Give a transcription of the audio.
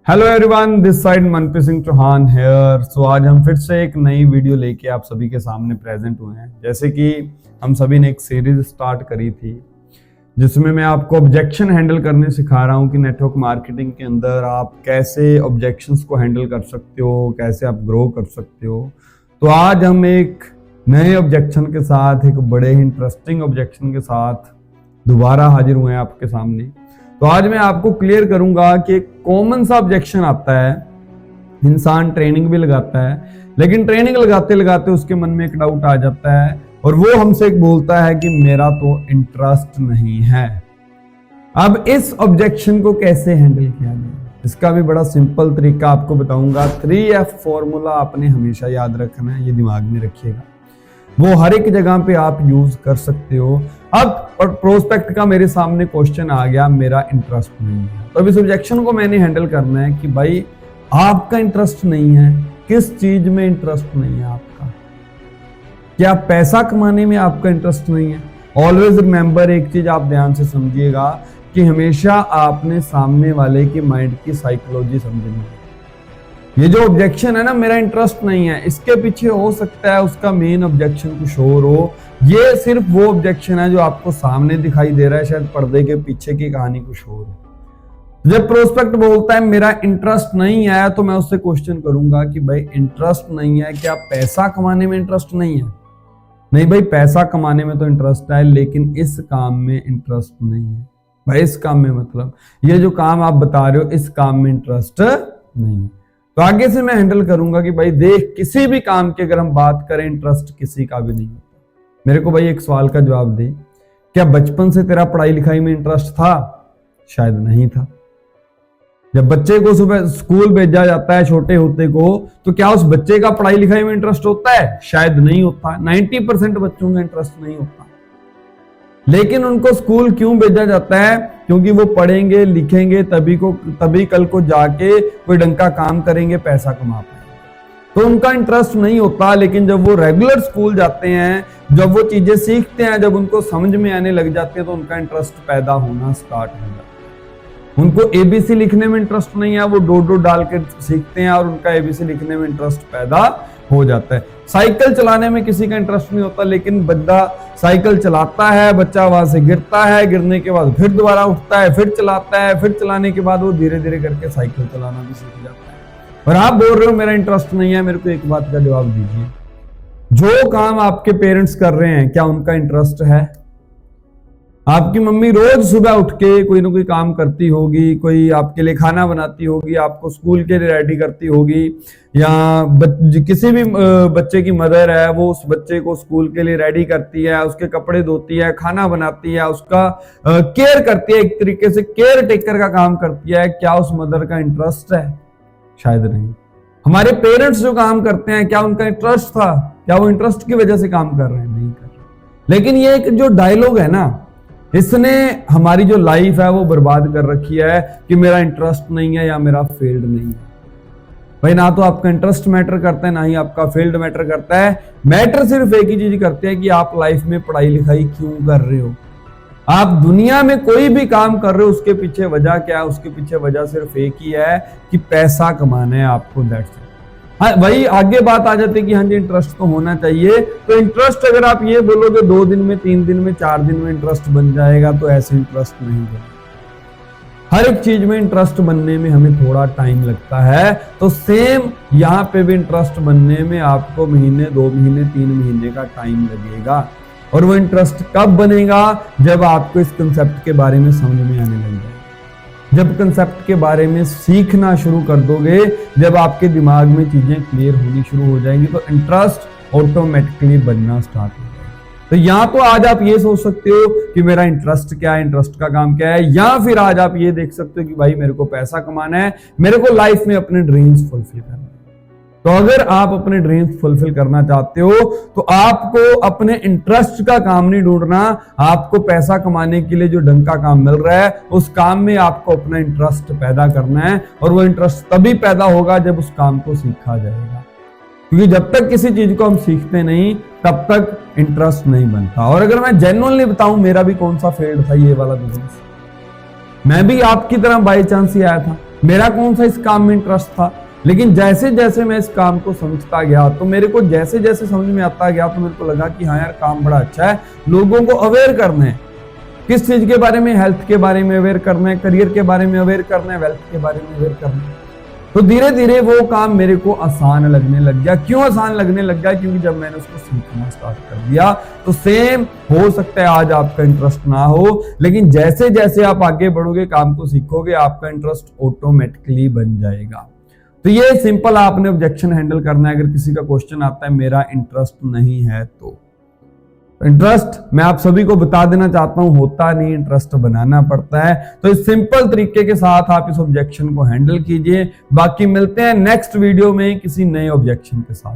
Hello everyone, this side Manpreet Singh Chauhan here. So आज हम फिर से एक नई वीडियो लेके आप सभी के सामने प्रेजेंट हुए हैं। जैसे कि हम सभी ने एक सीरीज स्टार्ट करी थी जिसमें मैं आपको ऑब्जेक्शन हैंडल करने सिखा रहा हूं कि नेटवर्क मार्केटिंग के अंदर आप कैसे ऑब्जेक्शंस को हैंडल कर सकते हो, कैसे आप ग्रो कर सकते हो। तो आज हम एक नए ऑब्जेक्शन के साथ, एक बड़े ही इंटरेस्टिंग ऑब्जेक्शन के साथ दोबारा हाजिर हुए हैं आपके सामने। तो आज मैं आपको क्लियर करूंगा कि एक कॉमन सा ऑब्जेक्शन आता है। इंसान ट्रेनिंग भी लगाता है, लेकिन ट्रेनिंग लगाते लगाते उसके मन में एक डाउट आ जाता है और वो हमसे बोलता है कि मेरा तो इंटरेस्ट नहीं है। अब इस ऑब्जेक्शन को कैसे हैंडल किया जाए, इसका भी बड़ा सिंपल तरीका आपको बताऊंगा। 3F फॉर्मूला आपने हमेशा याद रखना है, ये दिमाग में रखिएगा। वो हर एक जगह पे आप यूज कर सकते हो। अब प्रोस्पेक्ट का मेरे सामने क्वेश्चन आ गया, मेरा इंटरेस्ट नहीं है। तो अब इस ऑब्जेक्शन को मैंने हैंडल करना है कि भाई आपका इंटरेस्ट नहीं है, किस चीज में इंटरेस्ट नहीं है आपका? क्या पैसा कमाने में आपका इंटरेस्ट नहीं है? ऑलवेज रिमेंबर, एक चीज आप ध्यान से समझिएगा कि हमेशा आपने सामने वाले की माइंड की साइकोलॉजी समझनी है। ये जो ऑब्जेक्शन है ना, मेरा इंटरेस्ट नहीं है, इसके पीछे हो सकता है उसका मेन ऑब्जेक्शन कुछ और हो। ये सिर्फ वो ऑब्जेक्शन है जो आपको सामने दिखाई दे रहा है, शायद पर्दे के पीछे की कहानी कुछ और है। जब प्रोस्पेक्ट बोलता है मेरा इंटरेस्ट नहीं है, तो मैं उससे क्वेश्चन करूंगा कि भाई इंटरेस्ट नहीं है, क्या पैसा कमाने में इंटरेस्ट नहीं है? नहीं भाई, पैसा कमाने में तो इंटरेस्ट है, लेकिन इस काम में इंटरेस्ट नहीं है। भाई इस काम में मतलब ये जो काम आप बता रहे हो, इस काम में इंटरेस्ट नहीं है। तो आगे से मैं हैंडल करूंगा कि भाई देख, किसी भी काम की अगर हम बात करें, इंटरेस्ट किसी का भी नहीं होता। मेरे को भाई एक सवाल का जवाब दे, क्या बचपन से तेरा पढ़ाई लिखाई में इंटरेस्ट था? शायद नहीं था। जब बच्चे को सुबह स्कूल भेजा जाता है छोटे होते को, तो क्या उस बच्चे का पढ़ाई लिखाई में इंटरेस्ट होता है? शायद नहीं होता। 90% बच्चों का इंटरेस्ट नहीं होता। लेकिन उनको स्कूल क्यों भेजा जाता है? क्योंकि वो पढ़ेंगे लिखेंगे, तभी कल को जाके कोई ढंग का काम करेंगे, पैसा कमा पाएंगे। तो उनका इंटरेस्ट नहीं होता। लेकिन जब वो रेगुलर स्कूल जाते हैं, जब वो चीजें सीखते हैं, जब उनको समझ में आने लग जाते हैं, तो उनका इंटरेस्ट पैदा होना स्टार्ट हो जाता है। उनको ABC लिखने में इंटरेस्ट नहीं है, वो डो डाल के सीखते हैं और उनका ABC लिखने में इंटरेस्ट पैदा हो जाता है। साइकिल चलाने में किसी का इंटरेस्ट नहीं होता, लेकिन बंदा साइकिल चलाता है, बच्चा वहां से गिरता है, गिरने के बाद फिर दोबारा उठता है, फिर चलाता है, फिर चलाने के बाद वो धीरे धीरे करके साइकिल चलाना भी सीख जाता है। और आप बोल रहे हो मेरा इंटरेस्ट नहीं है, मेरे को एक बात का जवाब दीजिए, जो काम आपके पेरेंट्स कर रहे हैं, क्या उनका इंटरेस्ट है? आपकी मम्मी रोज सुबह उठ के कोई ना कोई काम करती होगी, कोई आपके लिए खाना बनाती होगी, आपको स्कूल के लिए रेडी करती होगी, या किसी भी बच्चे की मदर है, वो उस बच्चे को स्कूल के लिए रेडी करती है, उसके कपड़े धोती है, खाना बनाती है, उसका केयर करती है, एक तरीके से केयर टेकर का काम करती है। क्या उस मदर का इंटरेस्ट है? शायद नहीं। हमारे पेरेंट्स जो काम करते हैं, क्या उनका इंटरेस्ट था? क्या वो इंटरेस्ट की वजह से काम कर रहे हैं? नहीं कर रहे। लेकिन ये एक जो डायलॉग है ना, इसने हमारी जो लाइफ है वो बर्बाद कर रखी है कि मेरा इंटरेस्ट नहीं है या मेरा फील्ड नहीं है। भाई ना तो आपका इंटरेस्ट मैटर करता है, ना ही आपका फील्ड मैटर करता है। मैटर सिर्फ एक ही चीज करते हैं कि आप लाइफ में पढ़ाई लिखाई क्यों कर रहे हो। आप दुनिया में कोई भी काम कर रहे हो, उसके पीछे वजह क्या है? उसके पीछे वजह सिर्फ एक ही है कि पैसा कमाना है आपको, दैट्स इट। हाँ, वही आगे बात आ जाती है कि हाँ जी इंटरेस्ट तो होना चाहिए। तो इंटरेस्ट अगर आप ये बोलोगे 2 दिन में, 3 दिन में, 4 दिन में इंटरेस्ट बन जाएगा, तो ऐसे इंटरेस्ट नहीं बनेगा। हर एक चीज में इंटरेस्ट बनने में हमें थोड़ा टाइम लगता है। तो सेम यहाँ पे भी इंटरेस्ट बनने में आपको महीने, 2 महीने, 3 महीने का टाइम लगेगा। और वो इंटरेस्ट कब बनेगा? जब आपको इस कंसेप्ट के बारे में समझ में आने लग जाए, जब कंसेप्ट के बारे में सीखना शुरू कर दोगे, जब आपके दिमाग में चीजें क्लियर होनी शुरू हो जाएंगी, तो इंटरेस्ट ऑटोमेटिकली बनना स्टार्ट हो जाएगा। तो या तो आज आप ये सोच सकते हो कि मेरा इंटरेस्ट क्या है, इंटरेस्ट का काम क्या है, या फिर आज आप ये देख सकते हो कि भाई मेरे को पैसा कमाना है, मेरे को लाइफ में अपने ड्रीम्स फुलफिल करना है। तो अगर आप अपने ड्रीम्स फुलफिल करना चाहते हो, तो आपको अपने इंटरेस्ट का काम नहीं ढूंढना। आपको पैसा कमाने के लिए जो ढंग का काम मिल रहा है, उस काम में आपको अपना इंटरेस्ट पैदा करना है। और वो इंटरेस्ट तभी पैदा होगा जब उस काम को सीखा जाएगा, क्योंकि जब तक किसी चीज को हम सीखते नहीं, तब तक इंटरेस्ट नहीं बनता। और अगर मैं जेन्युइनली बताऊं, मेरा भी कौन सा फील्ड था ये वाला बिजनेस, मैं भी आपकी तरह बाय चांस ही आया था। मेरा कौन सा इस काम में इंटरेस्ट था। लेकिन जैसे जैसे मैं इस काम को समझता गया तो मेरे को जैसे जैसे समझ में आता गया तो मेरे को लगा कि हाँ यार काम बड़ा अच्छा है, लोगों को अवेयर करना है। किस चीज के बारे में? हेल्थ के बारे में अवेयर करना है, करियर के बारे में अवेयर करना है, वेल्थ के बारे में अवेयर करना है। तो धीरे धीरे वो काम मेरे को आसान लगने लग गया। क्यों आसान लगने लग गया? क्योंकि जब मैंने उसको सीखना स्टार्ट कर दिया तो सेम हो सकता है आज आपका इंटरेस्ट ना हो, लेकिन जैसे जैसे आप आगे बढ़ोगे, काम को सीखोगे, आपका इंटरेस्ट ऑटोमेटिकली बन जाएगा। तो ये सिंपल आपने ऑब्जेक्शन हैंडल करना है। अगर किसी का क्वेश्चन आता है मेरा इंटरेस्ट नहीं है, तो इंटरेस्ट मैं आप सभी को बता देना चाहता हूं होता नहीं, इंटरेस्ट बनाना पड़ता है। तो इस सिंपल तरीके के साथ आप इस ऑब्जेक्शन को हैंडल कीजिए। बाकी मिलते हैं नेक्स्ट वीडियो में किसी नए ऑब्जेक्शन के साथ।